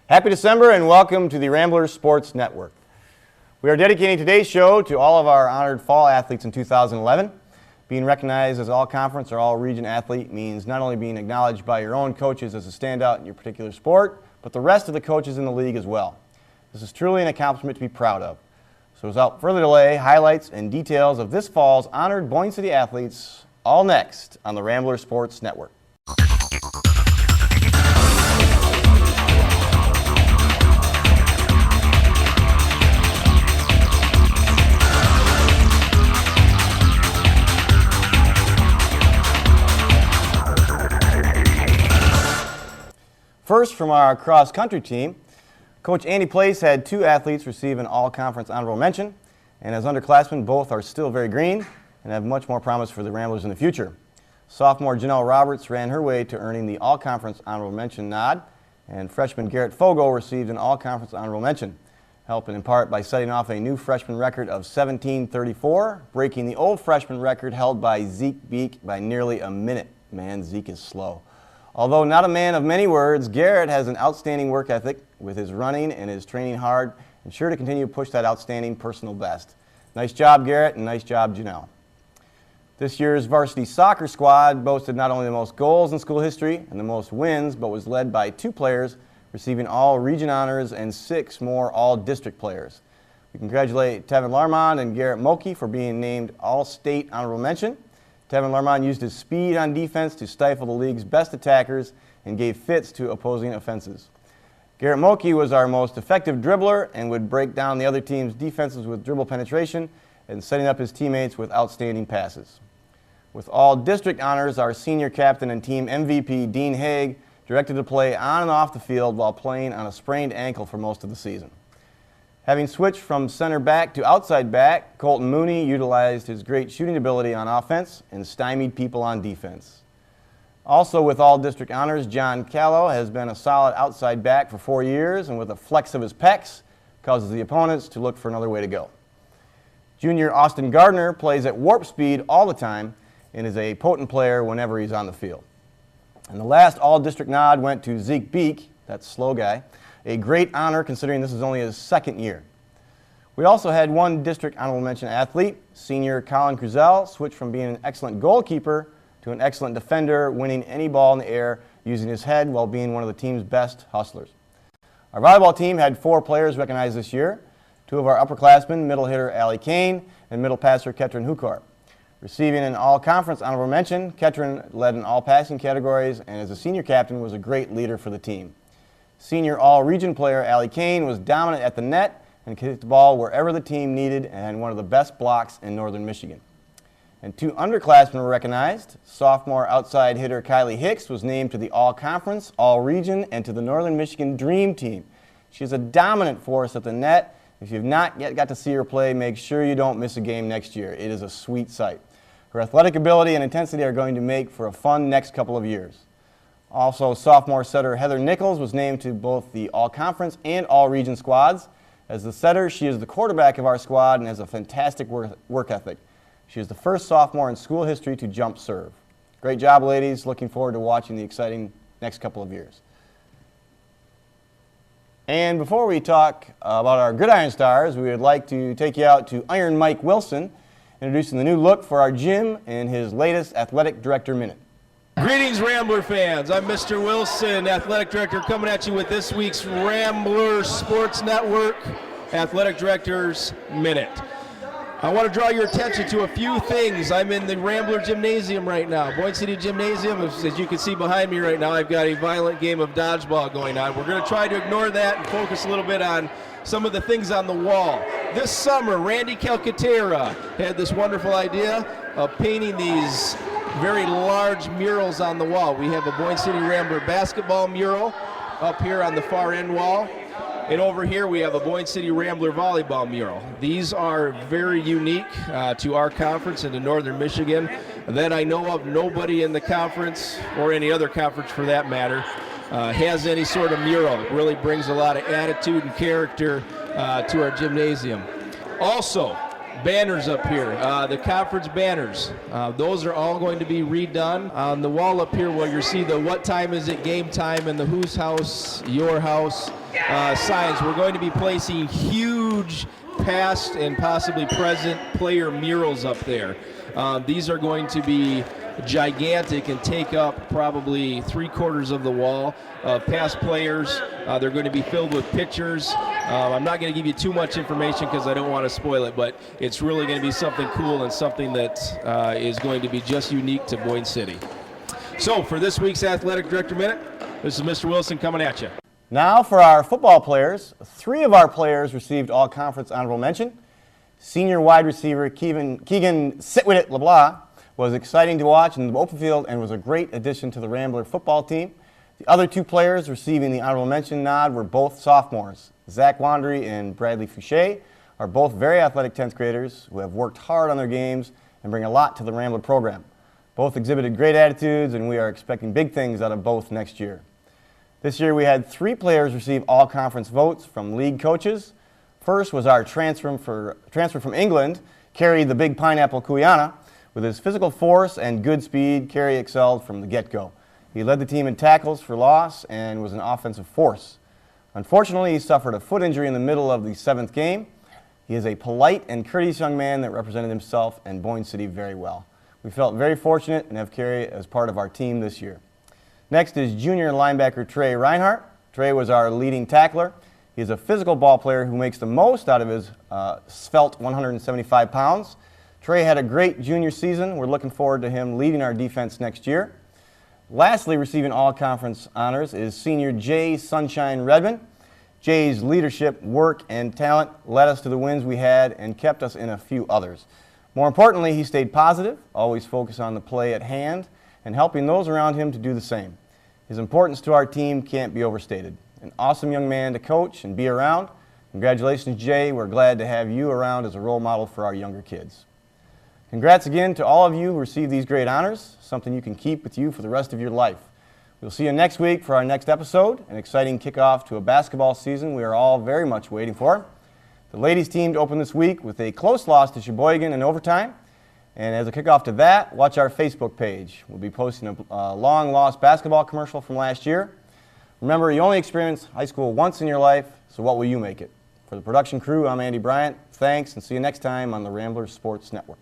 Happy December and welcome to the Ramblers Sports Network. We are dedicating today's show to all of our honored fall athletes in 2011. Being recognized as all-conference or all-region athlete means not only being acknowledged by your own coaches as a standout in your particular sport, but the rest of the coaches in the league as well. This is truly an accomplishment to be proud of. So without further delay, highlights and details of this fall's honored Boyne City athletes, all next on the Ramblers Sports Network. First, from our cross-country team, Coach Andy Place had two athletes receive an all-conference honorable mention, and as underclassmen, both are still very green and have much more promise for the Ramblers in the future. Sophomore Janelle Roberts ran her way to earning the all-conference honorable mention nod, and freshman Garrett Fogo received an all-conference honorable mention, helping in part by setting off a new freshman record of 17:34, breaking the old freshman record held by Zeke Beek by nearly a minute. Man, Zeke is slow. Although not a man of many words, Garrett has an outstanding work ethic with his running and his training hard and sure to continue to push that outstanding personal best. Nice job, Garrett, and nice job, Janelle. This year's varsity soccer squad boasted not only the most goals in school history and the most wins, but was led by two players receiving all region honors and 6 more all-district players. We congratulate Tevin Larmond and Garrett Moki for being named all-state honorable mention. Tevin Larmond used his speed on defense to stifle the league's best attackers and gave fits to opposing offenses. Garrett Moki was our most effective dribbler and would break down the other team's defenses with dribble penetration and setting up his teammates with outstanding passes. With all district honors, our senior captain and team MVP, Dean Haig, directed to play on and off the field while playing on a sprained ankle for most of the season. Having switched from center back to outside back, Colton Mooney utilized his great shooting ability on offense and stymied people on defense. Also with all district honors, John Callow has been a solid outside back for 4 years and with a flex of his pecs causes the opponents to look for another way to go. Junior Austin Gardner plays at warp speed all the time and is a potent player whenever he's on the field. And the last all-district nod went to Zeke Beek, that slow guy, a great honor considering this is only his second year. We also had one district honorable mention athlete, senior Colin Cruzel, switched from being an excellent goalkeeper to an excellent defender, winning any ball in the air using his head while being one of the team's best hustlers. Our volleyball team had 4 players recognized this year, 2 of our upperclassmen, middle hitter Allie Kane and middle passer Ketrin Hukar. Receiving an all-conference honorable mention, Ketrin led in all passing categories and as a senior captain was a great leader for the team. Senior all-region player Allie Kane was dominant at the net and kicked the ball wherever the team needed and had one of the best blocks in northern Michigan. And 2 underclassmen were recognized. Sophomore outside hitter Kylie Hicks was named to the all-conference, all-region, and to the Northern Michigan Dream Team. She is a dominant force at the net. If you've not yet got to see her play, make sure you don't miss a game next year. It is a sweet sight. Her athletic ability and intensity are going to make for a fun next couple of years. Also, sophomore setter Heather Nichols was named to both the all-conference and all-region squads. As the setter, she is the quarterback of our squad and has a fantastic work ethic. She is the first sophomore in school history to jump serve. Great job, ladies. Looking forward to watching the exciting next couple of years. And before we talk about our Gridiron Stars, we would like to take you out to Iron Mike Wilson, introducing the new look for our gym in his latest Athletic Director Minute. Greetings, Rambler fans. I'm Mr. Wilson, Athletic Director, coming at you with this week's Rambler Sports Network Athletic Director's Minute. I want to draw your attention to a few things. I'm in the Rambler Gymnasium right now. Boyne City Gymnasium, as you can see behind me right now, I've got a violent game of dodgeball going on. We're going to try to ignore that and focus a little bit on some of the things on the wall. This summer, Randy Calcaterra had this wonderful idea of painting these very large murals on the wall. We have a Boyne City Rambler basketball mural up here on the far end wall. And over here we have a Boyne City Rambler volleyball mural. These are very unique to our conference and to Northern Michigan. That I know of, nobody in the conference, or any other conference for that matter, has any sort of mural. It really brings a lot of attitude and character to our gymnasium. Also, banners up here, the conference banners. Those are all going to be redone. On the wall up here where you see the what time is it game time and the whose house, your house. signs. We're going to be placing huge past and possibly present player murals up there. These are going to be gigantic and take up probably 3/4 of the wall of past players. They're going to be filled with pictures. I'm not going to give you too much information because I don't want to spoil it, but it's really going to be something cool and something that is going to be just unique to Boyne City. So for this week's Athletic Director Minute, this is Mr. Wilson coming at you. Now for our football players. 3 of our players received all-conference honorable mention. Senior wide receiver Keegan Sit-With-It LeBlanc was exciting to watch in the open field and was a great addition to the Rambler football team. The other 2 players receiving the honorable mention nod were both sophomores. Zach Wandry and Bradley Fouché are both very athletic 10th graders who have worked hard on their games and bring a lot to the Rambler program. Both exhibited great attitudes, and we are expecting big things out of both next year. This year we had 3 players receive all-conference votes from league coaches. First was our transfer from England, Kerry the Big Pineapple Kuyana. With his physical force and good speed, Kerry excelled from the get-go. He led the team in tackles for loss and was an offensive force. Unfortunately, he suffered a foot injury in the middle of the 7th game. He is a polite and courteous young man that represented himself and Boyne City very well. We felt very fortunate and have Kerry as part of our team this year. Next is junior linebacker Trey Reinhardt. Trey was our leading tackler. He is a physical ball player who makes the most out of his svelte 175 pounds. Trey had a great junior season. We're looking forward to him leading our defense next year. Lastly, receiving all-conference honors is senior Jay Sunshine Redmond. Jay's leadership, work, and talent led us to the wins we had and kept us in a few others. More importantly, he stayed positive, always focused on the play at hand, and helping those around him to do the same. His importance to our team can't be overstated. An awesome young man to coach and be around. Congratulations, Jay. We're glad to have you around as a role model for our younger kids. Congrats again to all of you who received these great honors, something you can keep with you for the rest of your life. We'll see you next week for our next episode, an exciting kickoff to a basketball season we are all very much waiting for. The ladies team opened this week with a close loss to Sheboygan in overtime. And as a kickoff to that, watch our Facebook page. We'll be posting a long-lost basketball commercial from last year. Remember, you only experience high school once in your life, so what will you make it? For the production crew, I'm Andy Bryant. Thanks, and see you next time on the Rambler Sports Network.